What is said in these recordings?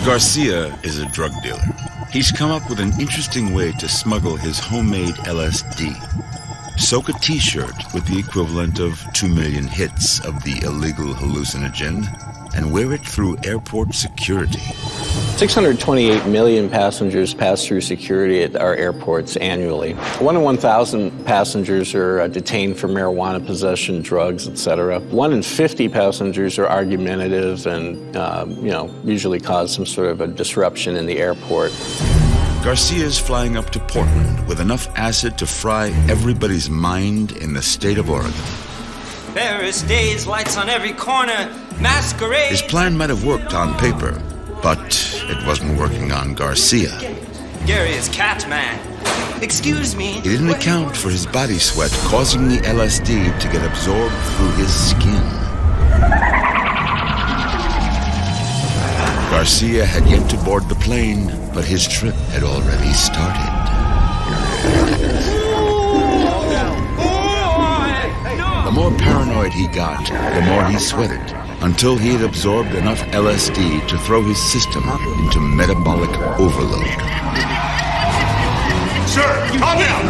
Garcia is a drug dealer. He's come up with an interesting way to smuggle his homemade LSD. Soak a t-shirt with the equivalent of 2 million hits of the illegal hallucinogen and wear it through airport security. 628 million passengers pass through security at our airports annually. 1 in 1,000 passengers are detained for marijuana possession, drugs, etc. 1 in 50 passengers are argumentative and, usually cause some sort of a disruption in the airport. Garcia's flying up to Portland with enough acid to fry everybody's mind in the state of Oregon. Paris days, lights on every corner, masquerade. His plan might have worked on paper, but it wasn't working on Garcia. Gary is Catman. Excuse me. He didn't account for his body sweat causing the LSD to get absorbed through his skin. Garcia had yet to board the plane, but his trip had already started. The more paranoid he got, the more he sweated, until he had absorbed enough LSD to throw his system into metabolic overload. Sir, calm down!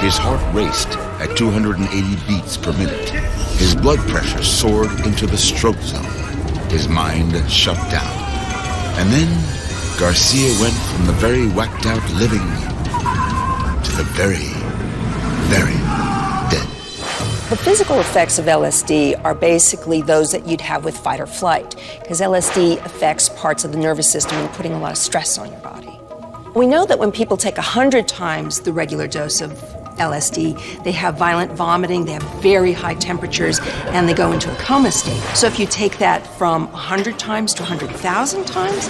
His heart raced at 280 beats per minute. His blood pressure soared into the stroke zone. His mind shut down. And then Garcia went from the very whacked-out living to the very dead. The physical effects of LSD are basically those that you'd have with fight or flight, because LSD affects parts of the nervous system and putting a lot of stress on your body. We know that when people take 100 times the regular dose of LSD, they have violent vomiting, they have very high temperatures, and they go into a coma state. So if you take that from 100 times to 100,000 times,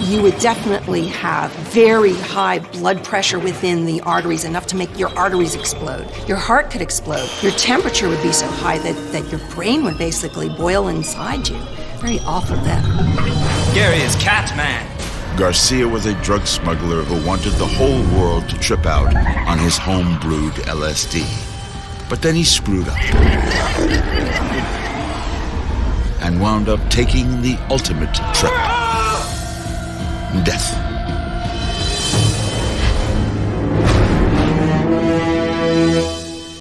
you would definitely have very high blood pressure within the arteries, enough to make your arteries explode. Your heart could explode. Your temperature would be so high that your brain would basically boil inside you. Very awful death. Gary is Catman. Garcia was a drug smuggler who wanted the whole world to trip out on his home-brewed LSD. But then he screwed up and wound up taking the ultimate trip. Death.